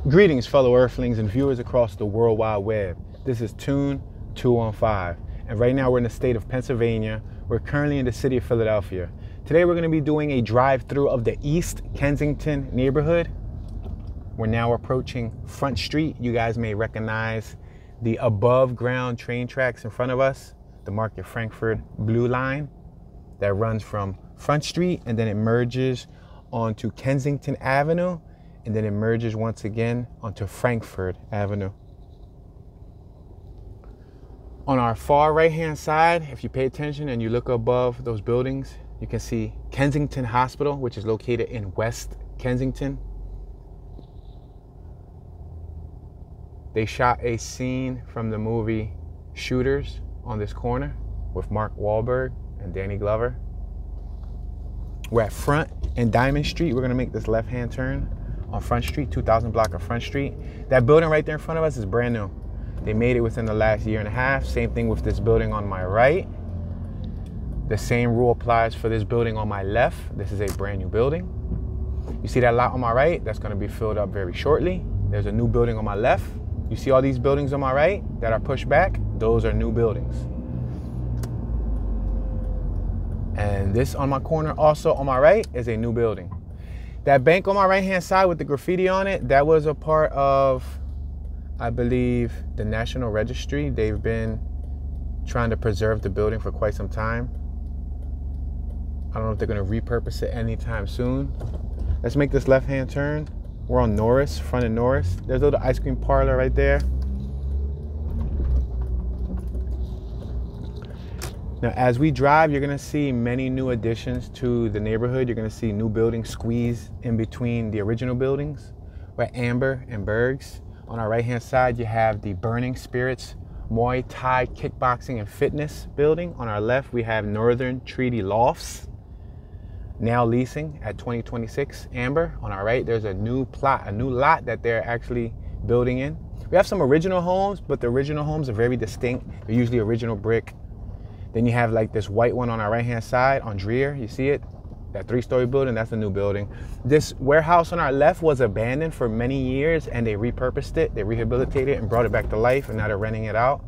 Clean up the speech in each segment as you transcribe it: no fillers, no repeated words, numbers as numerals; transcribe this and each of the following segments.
Greetings, fellow Earthlings and viewers across the World Wide Web. This is Tune 215, and right now we're in the state of Pennsylvania. We're currently in the city of Philadelphia. Today we're going to be doing a drive-through of the East Kensington neighborhood. We're now approaching Front Street. You guys may recognize the above-ground train tracks in front of us, the Market Frankfurt Blue Line that runs from Front Street and then it merges onto Kensington Avenue, and then it merges once again onto Frankfurt Avenue. On our far right hand side, if you pay attention and you look above those buildings, you can see Kensington Hospital, which is located in West Kensington. They shot a scene from the movie Shooters on this corner with Mark Wahlberg and Danny Glover. We're at Front and Diamond Street. We're gonna make this left-hand turn on Front Street, 2000 block of Front Street. That building right there in front of us is brand new. They made it within the last year and a half. Same thing with this building on my right. The same rule applies for this building on my left. This is a brand new building. You see that lot on my right? That's gonna be filled up very shortly. There's a new building on my left. You see all these buildings on my right that are pushed back? Those are new buildings. And this on my corner also on my right is a new building. That bank on my right-hand side with the graffiti on it, that was a part of, I believe, the National Registry. They've been trying to preserve the building for quite some time. I don't know if they're gonna repurpose it anytime soon. Let's make this left-hand turn. We're on Norris, front of Norris. There's a little ice cream parlor right there. Now, as we drive, you're gonna see many new additions to the neighborhood. You're gonna see new buildings squeezed in between the original buildings. We're at Amber and Bergs. On our right-hand side, you have the Burning Spirits Muay Thai Kickboxing and Fitness building. On our left, we have Northern Treaty Lofts, now leasing at 2026 Amber. On our right, there's a new plot, a new lot that they're actually building in. We have some original homes, but the original homes are very distinct. They're usually original brick. Then you have like this white one on our right-hand side on Dreer. You see it? That 3-story building, that's a new building. This warehouse on our left was abandoned for many years and they repurposed it. They rehabilitated it and brought it back to life, and now they're renting it out.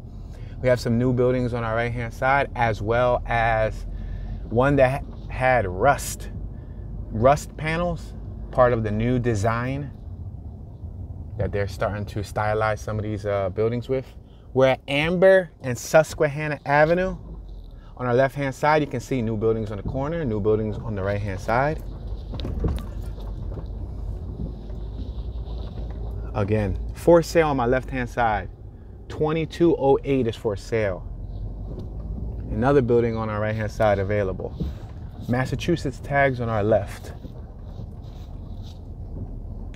We have some new buildings on our right-hand side, as well as one that had rust panels, part of the new design that they're starting to stylize some of these buildings with. We're at Amber and Susquehanna Avenue. On our left-hand side, you can see new buildings on the corner, new buildings on the right-hand side. Again, for sale on my left-hand side. 2208 is for sale. Another building on our right-hand side available. Massachusetts tags on our left.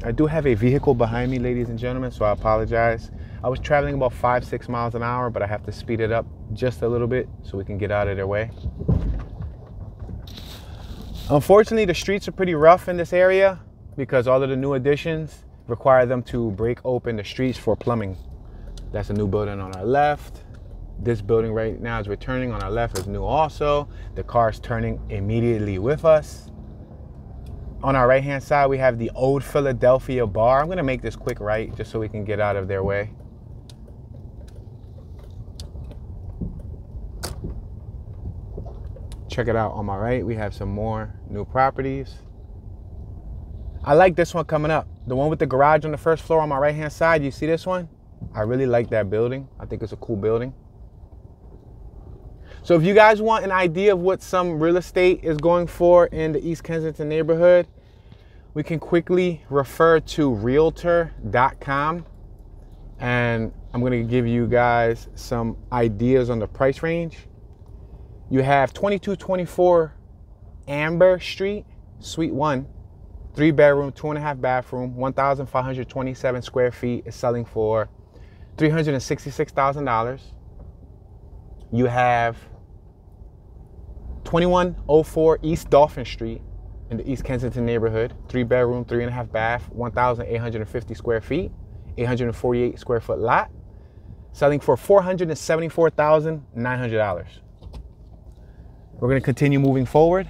I do have a vehicle behind me, ladies and gentlemen, so I apologize. I was traveling about 5-6 miles an hour, but I have to speed it up just a little bit so we can get out of their way. Unfortunately, the streets are pretty rough in this area because all of the new additions require them to break open the streets for plumbing. That's a new building on our left. This building right now is returning on our left is new also. The car's turning immediately with us. On our right-hand side, we have the Old Philadelphia Bar. I'm gonna make this quick right just so we can get out of their way. Check it out on my right, we have some more new properties. I like this one coming up. The one with the garage on the first floor on my right-hand side, you see this one? I really like that building. I think it's a cool building. So if you guys want an idea of what some real estate is going for in the East Kensington neighborhood, we can quickly refer to realtor.com. And I'm gonna give you guys some ideas on the price range. You have 2224 Amber Street, Suite 1, 3-bedroom, 2.5 bathroom, 1,527 square feet is selling for $366,000. You have 2104 East Dolphin Street in the East Kensington neighborhood, 3-bedroom, 3.5 bath, 1,850 square feet, 848 square foot lot, selling for $474,900. We're gonna continue moving forward.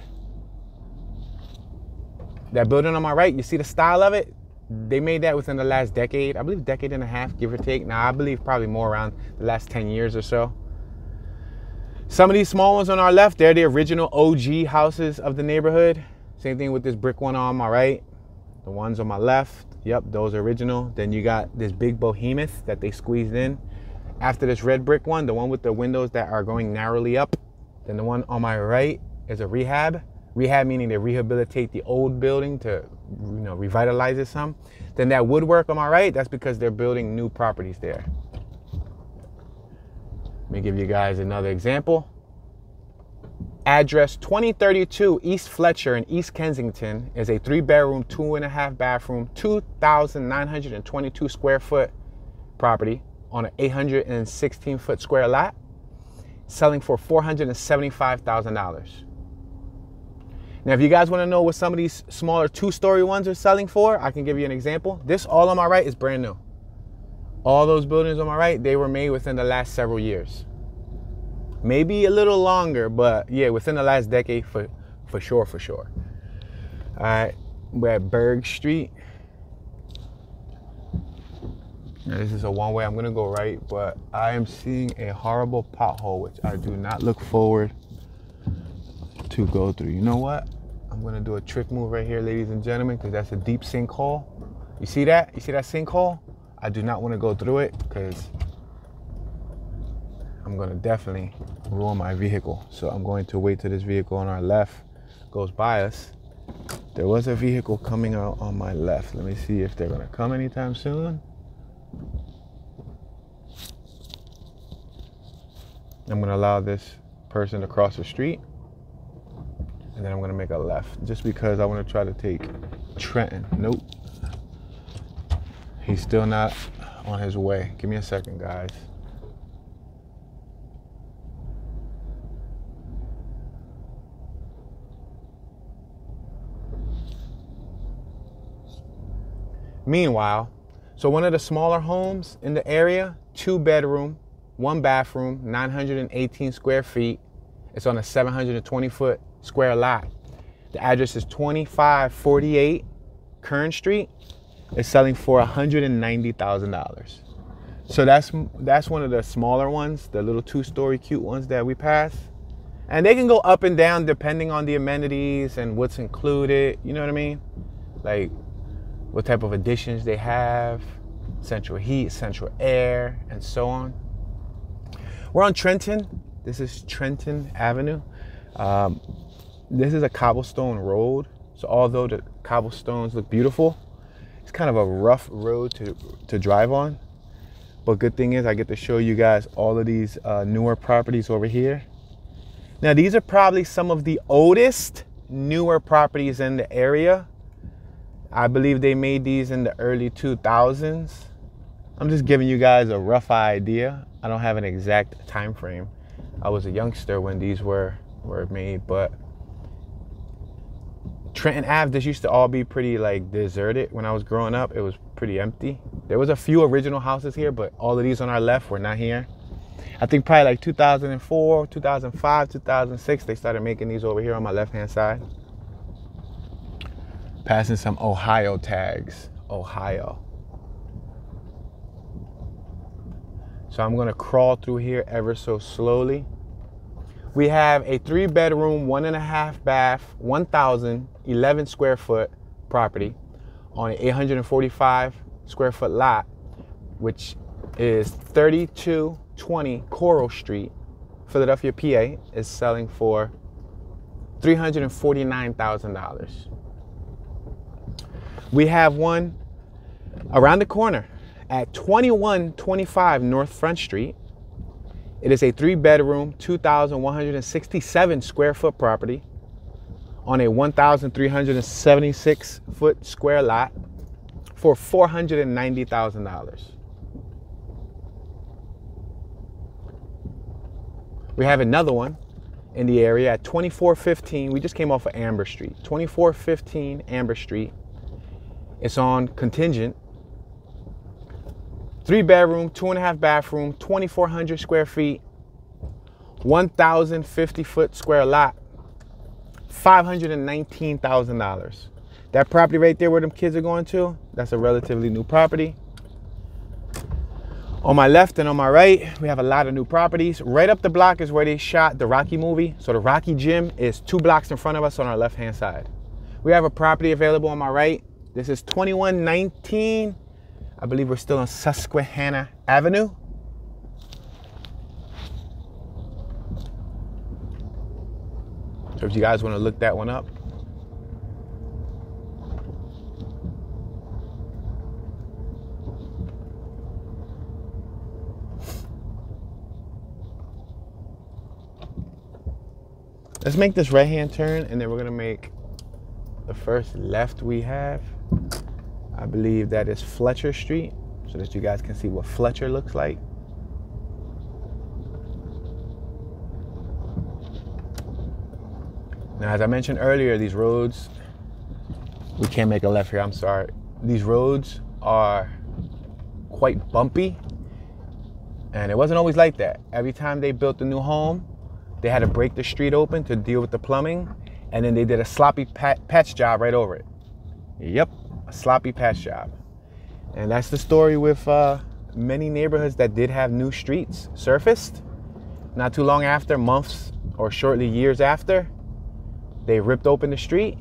That building on my right, you see the style of it? They made that within the last decade, I believe decade and a half, give or take. Now, I believe probably more around the last 10 years or so. Some of these small ones on our left, they're the original OG houses of the neighborhood. Same thing with this brick one on my right. The ones on my left, yep, those are original. Then you got this big behemoth that they squeezed in. After this red brick one, the one with the windows that are going narrowly up. Then the one on my right is a rehab. Rehab meaning they rehabilitate the old building to, revitalize it some. Then that woodwork on my right, that's because they're building new properties there. Let me give you guys another example. Address 2032 East Fletcher in East Kensington is a 3-bedroom, 2.5 bathroom, 2,922 square foot property on an 816 foot square lot, selling for $475,000. Now, if you guys want to know what some of these smaller 2-story ones are selling for, I can give you an example. This all on my right is brand new. All those buildings on my right, they were made within the last several years. Maybe a little longer, but yeah, within the last decade for sure. All right, we're at Berg Street. Now, this is a one-way. I'm gonna go right, but I am seeing a horrible pothole, which I do not look forward to go through. You know what? I'm gonna do a trick move right here, ladies and gentlemen, because that's a deep sinkhole. You see that? You see that sinkhole? I do not want to go through it because I'm gonna definitely ruin my vehicle. So I'm going to wait till this vehicle on our left goes by us. There was a vehicle coming out on my left. Let me see if they're gonna come anytime soon. I'm gonna allow this person to cross the street, and then I'm gonna make a left just because I want to try to take Trenton. Nope, he's still not on his way. Give me a second, guys. Meanwhile, so one of the smaller homes in the area, 2-bedroom, 1 bathroom, 918 square feet. It's on a 720 foot square lot. The address is 2548 Kern Street. It's selling for $190,000. So that's one of the smaller ones, the little 2-story cute ones that we pass. And they can go up and down depending on the amenities and what's included. You know what I mean? Like what type of additions they have, central heat, central air, and so on. We're on Trenton. This is Trenton Avenue. This is a cobblestone road. So although the cobblestones look beautiful, it's kind of a rough road to drive on. But good thing is I get to show you guys all of these newer properties over here. Now these are probably some of the oldest newer properties in the area. I believe they made these in the early 2000s. I'm just giving you guys a rough idea. I don't have an exact time frame. I was a youngster when these were made, but Trenton Ave, this used to all be pretty like deserted when I was growing up. It was pretty empty. There was a few original houses here, but all of these on our left were not here. I think probably like 2004, 2005, 2006, they started making these over here on my left-hand side. Passing some Ohio tags, Ohio. So I'm gonna crawl through here ever so slowly. We have a 3-bedroom, 1.5 bath, 1,011 square foot property on an 845 square foot lot, which is 3220 Coral Street, Philadelphia, PA, is selling for $349,000. We have one around the corner at 2125 North Front Street. It is a 3-bedroom, 2,167 square foot property on a 1,376 foot square lot for $490,000. We have another one in the area at 2415. We just came off of Amber Street. 2415 Amber Street. It's on contingent. 3-bedroom, 2.5 bathroom, 2,400 square feet, 1,050 foot square lot, $519,000. That property right there where them kids are going to, that's a relatively new property. On my left and on my right, we have a lot of new properties. Right up the block is where they shot the Rocky movie. So the Rocky gym is 2 blocks in front of us on our left-hand side. We have a property available on my right. This is 2119. I believe we're still on Susquehanna Avenue. So if you guys want to look that one up. Let's make this right-hand turn, and then we're gonna make the first left we have. I believe that is Fletcher Street, so that you guys can see what Fletcher looks like. Now, as I mentioned earlier, these roads, we can't make a left here, I'm sorry. These roads are quite bumpy, and it wasn't always like that. Every time they built a new home, they had to break the street open to deal with the plumbing, and then they did a sloppy patch job right over it. Yep, a sloppy patch job. And that's the story with many neighborhoods that did have new streets surfaced. Not too long after, months or shortly years after, they ripped open the street,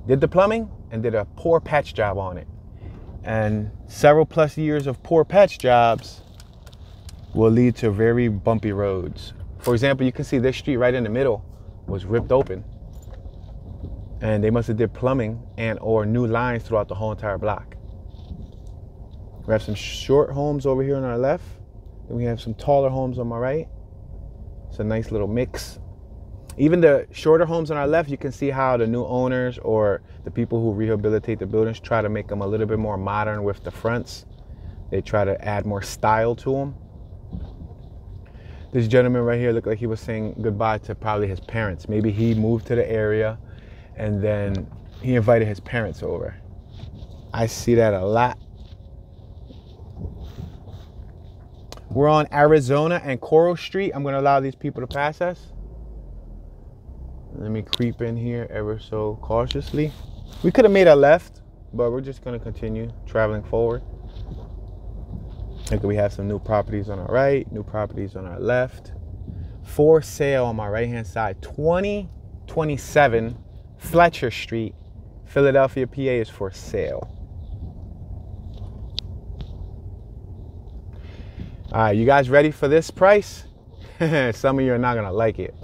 did the plumbing, and did a poor patch job on it. And several plus years of poor patch jobs will lead to very bumpy roads. For example, you can see this street right in the middle was ripped open, and they must have did plumbing and or new lines throughout the whole entire block. We have some short homes over here on our left, and we have some taller homes on my right. It's a nice little mix. Even the shorter homes on our left, you can see how the new owners or the people who rehabilitate the buildings try to make them a little bit more modern with the fronts. They try to add more style to them. This gentleman right here looked like he was saying goodbye to probably his parents. Maybe he moved to the area and then he invited his parents over. I see that a lot. We're on Arizona and Coral Street. I'm gonna allow these people to pass us. Let me creep in here ever so cautiously. We could have made a left, but we're just gonna continue traveling forward. Look, we have some new properties on our right, new properties on our left. For sale on my right-hand side, 2027 Fletcher Street, Philadelphia, PA is for sale. All right, you guys ready for this price? Some of you are not gonna like it.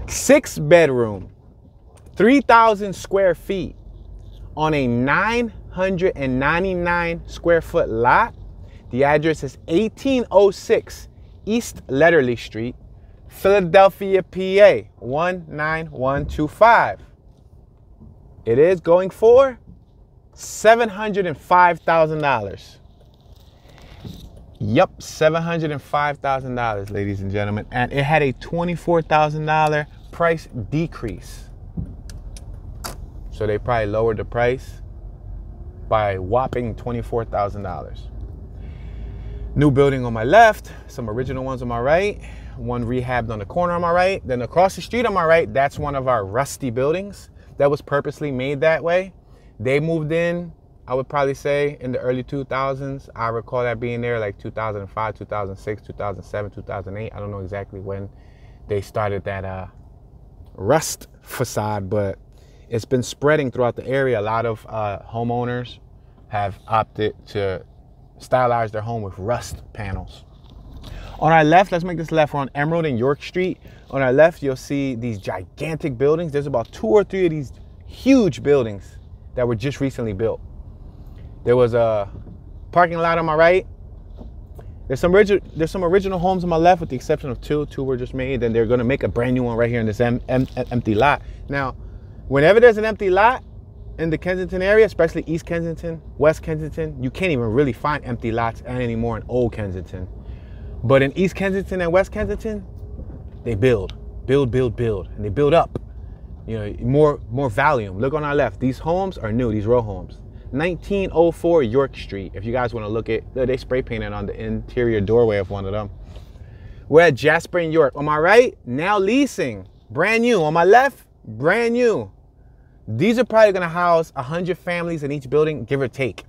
6-bedroom, 3,000 square feet on a 999 square foot lot. The address is 1806 East Letterley Street, Philadelphia, PA 19125. It is going for $705,000. Yup, $705,000, ladies and gentlemen. And it had a $24,000 price decrease. So they probably lowered the price by a whopping $24,000. New building on my left, some original ones on my right, one rehabbed on the corner on my right. Then across the street on my right, that's one of our rusty buildings that was purposely made that way. They moved in, I would probably say, in the early 2000s. I recall that being there like 2005, 2006, 2007, 2008. I don't know exactly when they started that rust facade, but it's been spreading throughout the area. A lot of homeowners have opted to stylize their home with rust panels. On our left, let's make this left. We're on Emerald and York Street. On our left, you'll see these gigantic buildings. There's about 2 or 3 of these huge buildings that were just recently built. There was a parking lot on my right. There's some original homes on my left, with the exception of 2. 2 were just made, and they're gonna make a brand new one right here in this empty lot. Now, whenever there's an empty lot in the Kensington area, especially East Kensington, West Kensington, you can't even really find empty lots anymore in Old Kensington. But in East Kensington and West Kensington, they build, and they build up. You know, more volume. Look on our left. These homes are new. These row homes. 1904 York Street. If you guys want to look at, they spray painted on the interior doorway of one of them. We're at Jasper and York. On my right, now leasing, brand new. On my left, brand new. These are probably gonna house 100 families in each building, give or take.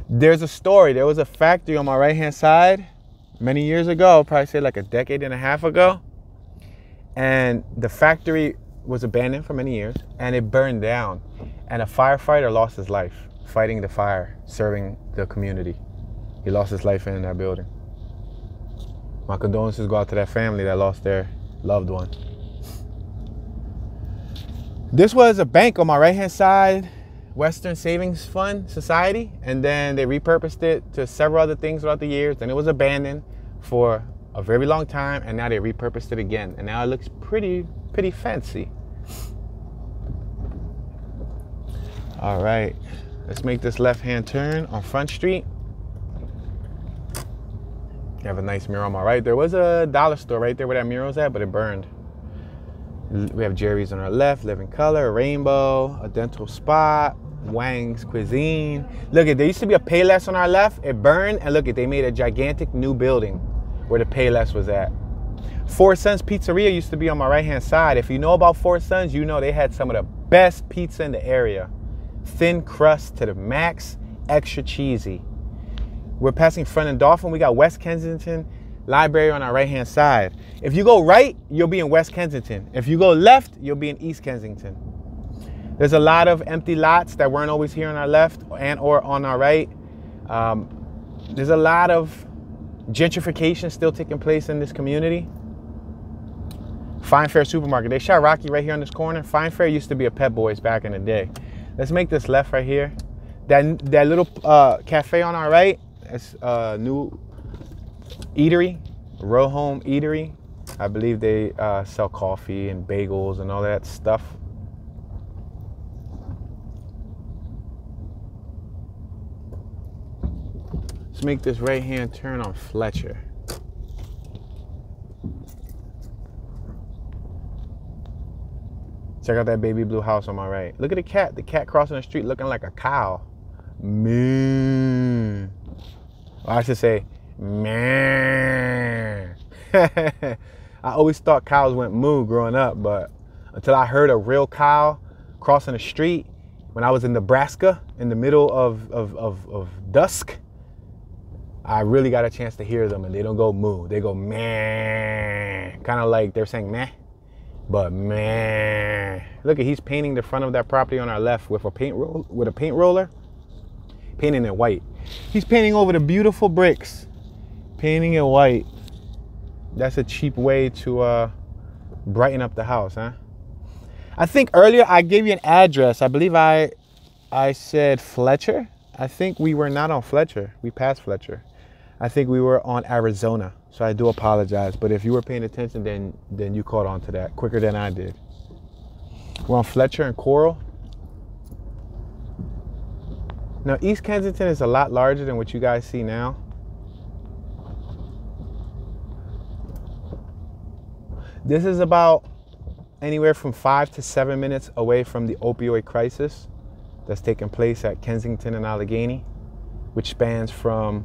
There's a story. There was a factory on my right-hand side many years ago, probably say like a decade and a half ago. And the factory was abandoned for many years and it burned down. And a firefighter lost his life fighting the fire, serving the community. He lost his life in that building. My condolences go out to that family that lost their loved one. This was a bank on my right-hand side, Western Savings Fund Society, and then they repurposed it to several other things throughout the years, and it was abandoned for a very long time, and now they repurposed it again, and now it looks pretty fancy. All right, let's make this left-hand turn on Front Street. You have a nice mural on my right. There was a dollar store right there where that mural's at, but it burned. We have Jerry's on our left, Living Color, Rainbow, a dental spot, Wang's Cuisine. Look, there used to be a Payless on our left. It burned, and look, they made a gigantic new building where the Payless was at. Four Sons Pizzeria used to be on my right-hand side. If you know about Four Sons, you know they had some of the best pizza in the area. Thin crust to the max, extra cheesy. We're passing Front and Dolphin. We got West Kensington Library on our right-hand side. If you go right, you'll be in West Kensington. If you go left, you'll be in East Kensington. There's a lot of empty lots that weren't always here on our left and or on our right. There's a lot of gentrification still taking place in this community. Fine Fair Supermarket. They shot Rocky right here on this corner. Fine Fair used to be a Pep Boys back in the day. Let's make this left right here. That little cafe on our right, it's a new eatery, row home eatery. I believe they sell coffee and bagels and all that stuff. Let's make this right-hand turn on Fletcher. Check out that baby blue house on my right. Look at the cat. The cat crossing the street looking like a cow. Man. Or I should say, man. I always thought cows went moo growing up, but until I heard a real cow crossing the street when I was in Nebraska in the middle of dusk, I really got a chance to hear them, and they don't go moo. They go meh. Kind of like they're saying meh, but meh. Look, he's painting the front of that property on our left with a paint roller, painting it white. He's painting over the beautiful bricks, painting it white. That's a cheap way to brighten up the house, huh? I think earlier I gave you an address. I believe I said Fletcher. I think we were not on Fletcher. We passed Fletcher. I think we were on Arizona. So I do apologize. But if you were paying attention, then you caught on to that quicker than I did. We're on Fletcher and Coral. Now, East Kensington is a lot larger than what you guys see now. This is about anywhere from 5 to 7 minutes away from the opioid crisis that's taking place at Kensington and Allegheny, which spans from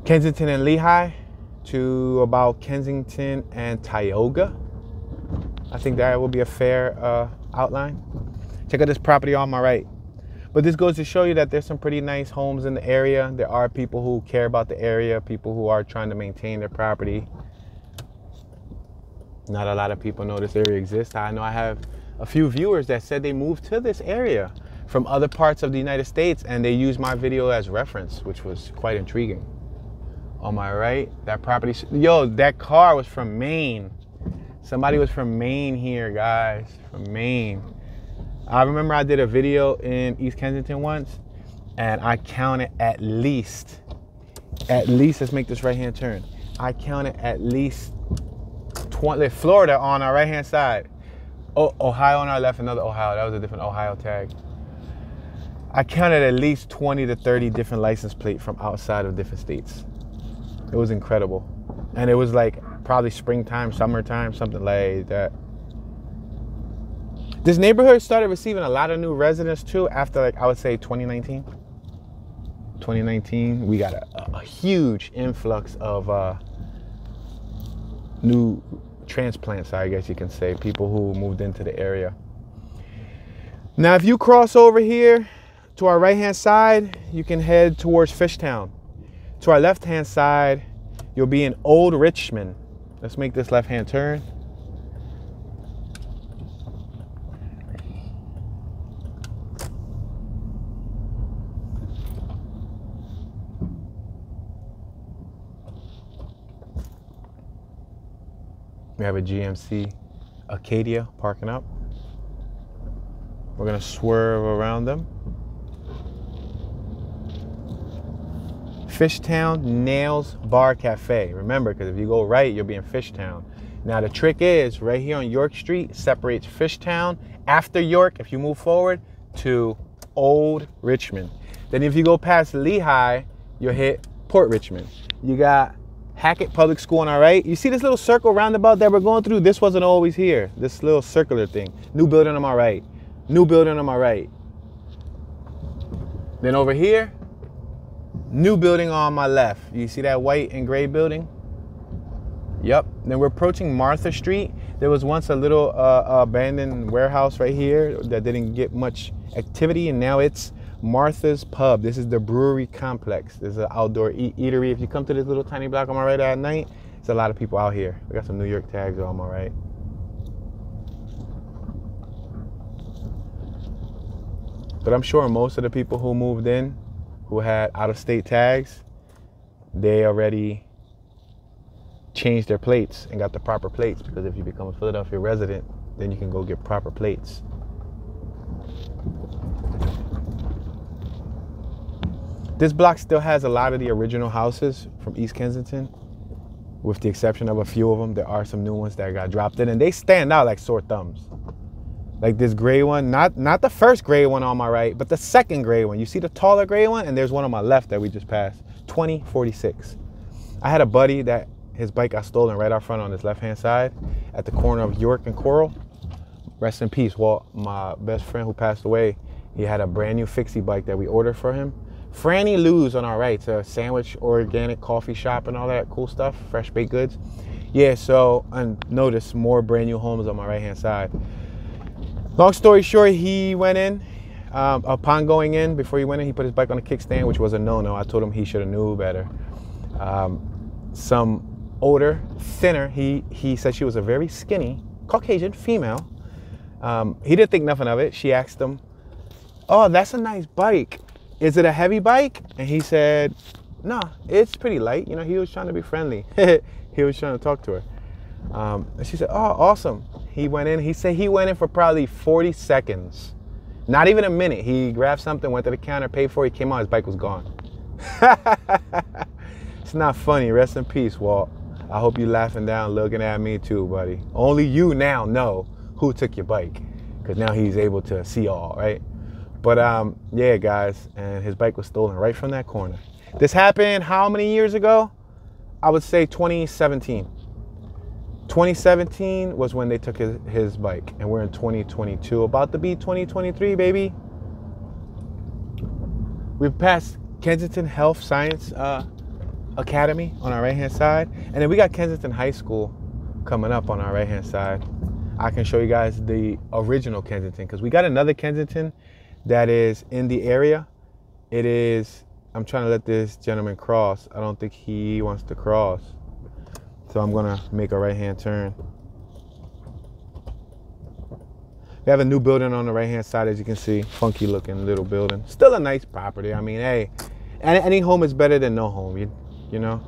Kensington and Lehigh to about Kensington and Tioga. I think that will be a fair outline. Check out this property on my right. But this goes to show you that there's some pretty nice homes in the area. There are people who care about the area, people who are trying to maintain their property. Not a lot of people know this area exists. I know I have a few viewers that said they moved to this area from other parts of the United States, and they used my video as reference, which was quite intriguing. On my right, that property, yo, that car was from Maine. Somebody was from Maine here, guys, from Maine. I remember I did a video in East Kensington once, and I counted at least, let's make this right-hand turn. I counted at least 20, Florida on our right-hand side. Oh, Ohio on our left, another Ohio. That was a different Ohio tag. I counted at least 20 to 30 different license plates from outside of different states. It was incredible. And it was like probably springtime, summertime, something like that. This neighborhood started receiving a lot of new residents too after, like, I would say 2019. 2019, we got a huge influx of new transplants, I guess you can say, people who moved into the area. Now, if you cross over here to our right-hand side, you can head towards Fishtown. To our left-hand side, you'll be in Old Richmond. Let's make this left-hand turn. We have a GMC Acadia parking up. We're gonna swerve around them. Fishtown Nails Bar Cafe. Remember, because if you go right, you'll be in Fishtown. Now the trick is, right here on York Street, separates Fishtown after York, if you move forward, to Old Richmond. Then if you go past Lehigh, you'll hit Port Richmond. You got Hackett Public School on our right. You see this little circle roundabout that we're going through? This wasn't always here. This little circular thing. New building on my right. New building on my right. Then over here, new building on my left. You see that white and gray building? Yep. Then we're approaching Martha Street. There was once a little abandoned warehouse right here that didn't get much activity, and now it's Martha's Pub. This is the brewery complex. There's an outdoor eatery. If you come to this little tiny block on my right at night, there's a lot of people out here. We got some New York tags on my right. But I'm sure most of the people who moved in, who had out-of-state tags, they already changed their plates and got the proper plates, because if you become a Philadelphia resident, then you can go get proper plates. This block still has a lot of the original houses from East Kensington, with the exception of a few of them. There are some new ones that got dropped in, and they stand out like sore thumbs. Like this gray one, not the first gray one on my right, but the second gray one. You see the taller gray one, and there's one on my left that we just passed, 2046. I had a buddy that his bike got stolen right out front on his left-hand side at the corner of York and Coral. Rest in peace, Walt, my best friend who passed away. He had a brand new fixie bike that we ordered for him. Franny Lou's on our right. It's a sandwich, organic coffee shop and all that cool stuff, fresh baked goods. Yeah, so, and notice more brand new homes on my right-hand side. Long story short, he went in. Upon going in, before he went in, he put his bike on a kickstand, which was a no-no. I told him he should have knew better. Some older, thinner, he said she was a very skinny Caucasian female. He didn't think nothing of it. She asked him, "Oh, that's a nice bike. Is it a heavy bike?" And he said, "No, it's pretty light." You know, he was trying to be friendly. He was trying to talk to her. And she said, "Oh, awesome." He went in. He said he went in for probably 40 seconds. Not even a minute. He grabbed something, went to the counter, paid for it. He came out, his bike was gone. It's not funny. Rest in peace, Walt. I hope you laughing down, looking at me too, buddy. Only you now know who took your bike, because now he's able to see all, right? But yeah, guys, and his bike was stolen right from that corner. This happened how many years ago? I would say 2017. 2017 was when they took his bike, and we're in 2022, about to be 2023, baby. We've passed Kensington Health Science Academy on our right-hand side, and then we got Kensington High School coming up on our right-hand side. I can show you guys the original Kensington, because we got another Kensington that is in the area. It is, I'm trying to let this gentleman cross. I don't think he wants to cross. So I'm gonna make a right-hand turn. We have a new building on the right-hand side, as you can see. Funky looking little building. Still a nice property. I mean, hey, any home is better than no home, you know?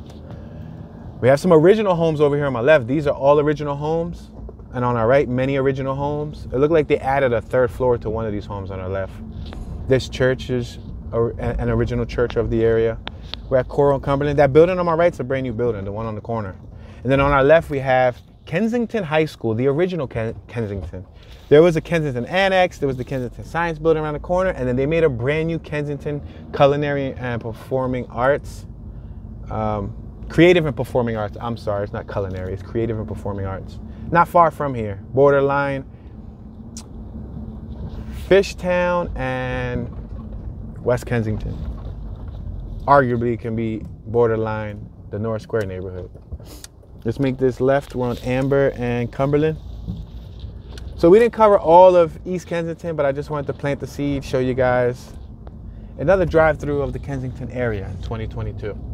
We have some original homes over here on my left. These are all original homes. And on our right, many original homes. It looked like they added a third floor to one of these homes on our left. This church is an original church of the area. We're at Coral and Cumberland. That building on my right is a brand new building, the one on the corner. And then on our left, we have Kensington High School, the original Kensington. There was a Kensington Annex, there was the Kensington Science Building around the corner, and then they made a brand new Kensington Culinary and Performing Arts. Creative and Performing Arts, I'm sorry, it's not culinary, it's creative and performing arts. Not far from here, borderline Fishtown and West Kensington. Arguably can be borderline the North Square neighborhood. Let's make this left. We're on Amber and Cumberland. So we didn't cover all of East Kensington, but I just wanted to plant the seed, show you guys another drive-through of the Kensington area in 2022.